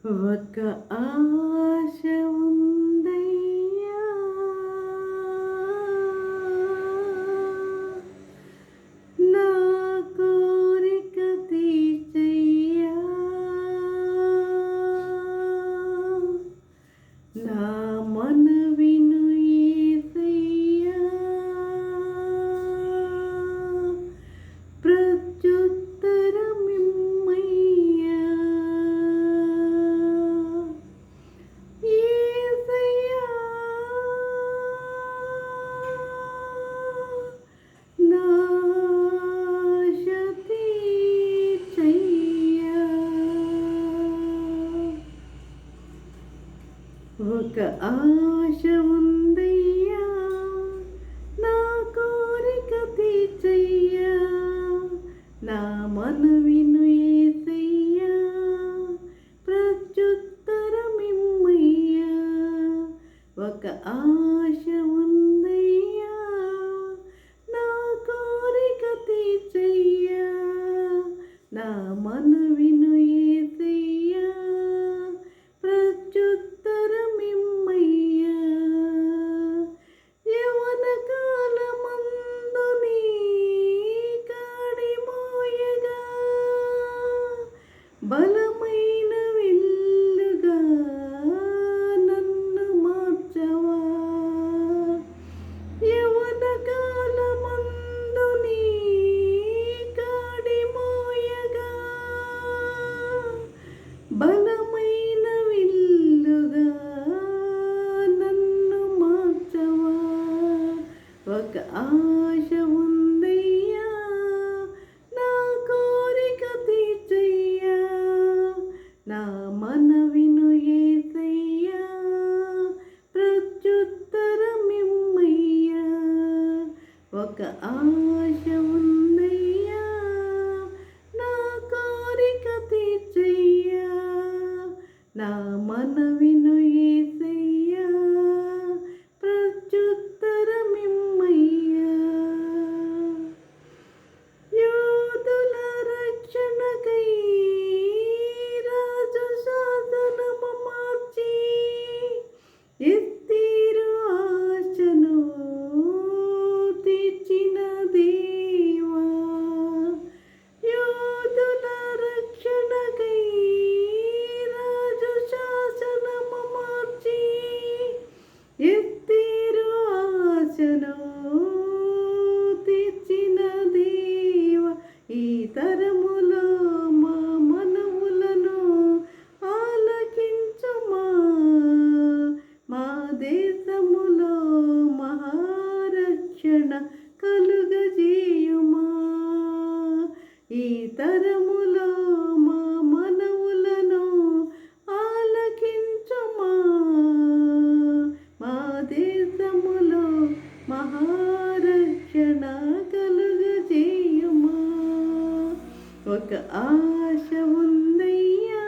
ఒక ఆశ ఉందయ్యా, నా కోరిక తీర్చయ్యా, నా మనవిను యేసయ్యా, ప్రత్యుత్తరమిమ్మయ్యా. యేసయ్యా, నా ఆశ తీర్చయ్యా. ఒక ఆశ ఉందయ్యా, నా కోరిక తీర్చయ్యా, నా మనవిను యేసయ్యా, ప్రత్యుత్తరమిమ్మయ్యా. ఒక ఆశ ఉందయ్యా, నా కోరిక తీర్చయ్యా, నా మనవిను యేసయ్యా, ప్రత్యుత్తరమిమ్మయ్యా. యవ్వన కాలమందు నీ కాడి మోయగా, బలమైన విల్లుగా నన్ను మార్చవా. యవ్వన కాలమందు నీ కాడి మోయగా, బలమైన విల్లుగా నన్ను మార్చవా. ఒక ఆశ ఉందయ్యా, నా కోరిక తీర్చయ్యా, నా మనవిను యేసయ్యా, ప్రత్యుత్తరమిమ్మయ్యా. ఒక ఆశ ఉందయ్యా, నా కోరిక తీర్చయ్యా, నా మనవిను యేసయ్యా, ప్రత్యుత్తరమిమ్మయ్యా. యోధుల రక్షణకై రాజు శాసనము మార్చి, ఎత్తీరు ఆశను తీర్చిన దేవా. యోధుల రక్షణకై రాజు శాసనము మార్చి, ఎత్తీరు ఆశను తీర్చిన దేవ. ఈ తరములో మా మనవులను ఆలకించుమా, మా దేశములో మహారక్షణ కలుగజేయుమా. ఈ తరములో మా మనవులను ఆలకించుమా, మా దేశములో మహారక్షణ కలుగజేయుమా. ఒక ఆశ ఉందయ్యా,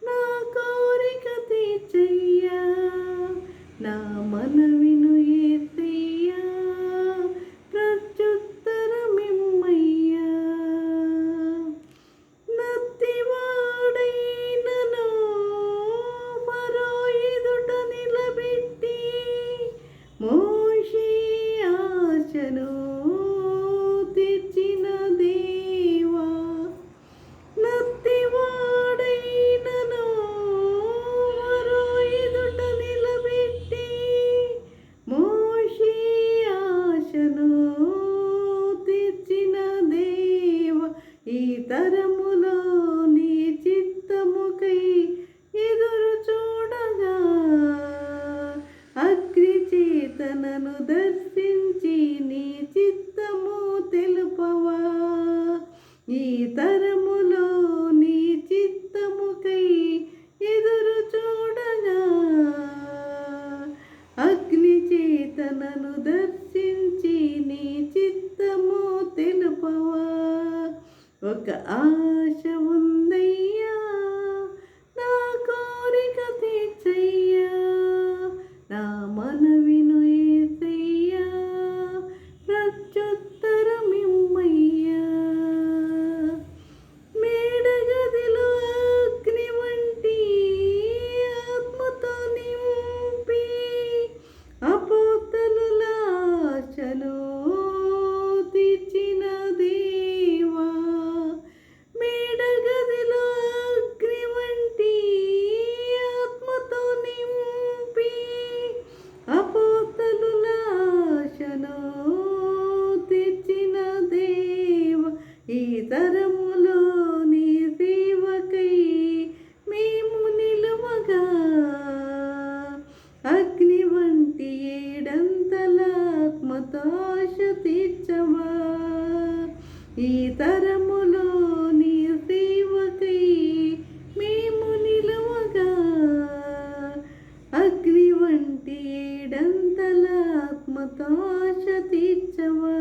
నా కోరిక తీర్చయ్యా, నా మనవిను యేసయ్యా, ప్రత్యుత్తరమిమ్మయ్యా. నత్తివాడైనను మరో ఎదుట నిలబెట్టి, మోషే ఆశను తీర్చిన దేవా. నత్తివాడైనను మరో ఎదుట నిలబెట్టి, మోషే ఆశను తీర్చిన దేవ. ఈ తరములో నీ చిత్తముకై ఎదురు చూడగా, అగ్ని చేతనను దర్శించి నీ చిత్తము తెలుపవా. ఈ తరములో నీ చిత్తముకై ఎదురు చూడగా, అగ్ని చేతనను దర్శించి నీ చిత్తము తెలుపవా. ఒక ఆశ ఉందయ్యా, నా కోరిక తీర్చయ్యా, నా మనవిను యేసయ్యా, ప్రత్యుత్తరమిమ్మయ్యా. మేడగదిలో అగ్ని వంటి తరములో నీ సేవకై మేము నిలువగా అగ్ని వంటి ఏడంతల ఆత్మతో ఆశ తీర్చవా. ఈ తరములో నీ సేవకై మేము నిలువగా అగ్ని వంటి ఏడంతల ఆత్మతో ఆశ తీర్చవా.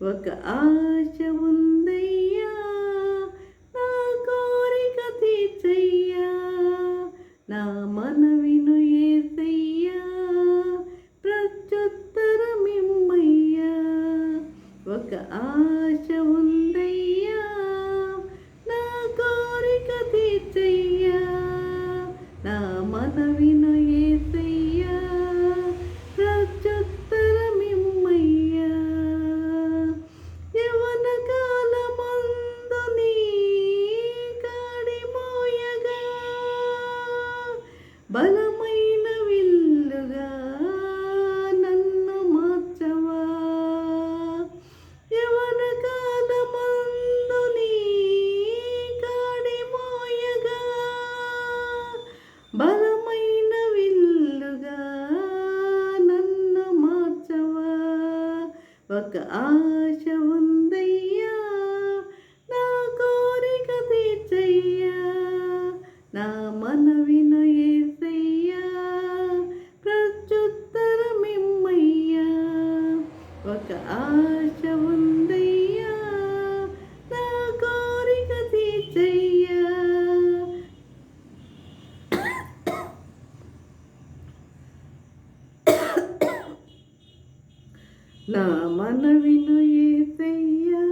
ఒక ఆశ ఉందయ్యా నా కోరిక తీర్చయ్యా, నా మనవిను యేసయ్యా ప్రత్యుత్తరమిమ్మయ్యా. ఒక ఆశ ఉందయ్యా నా కోరిక తీర్చయ్యా, నా మనవిను యేసయ్యా ప్రత్యుత్తరమిమ్మయ్యా. యవ్వన కాలమందు నీ కాడి మోయగా బలమైన విల్లుగా నన్ను మార్చవా. యవ్వన కాలమందు నీ కాడి మోయగా బలమైన విల్లుగా నన్ను మార్చవా. ఒక ఆశ ఉందయ్యా నా కోరిక తీర్చయ్యా, నా మనవిను యేసయ్యా ప్రత్యుత్తరమిమ్మయ్యా. ఒక ఆశ ఉందయ్యా నా కోరిక తీర్చయ్యా, నా మనవిను యేసయ్యా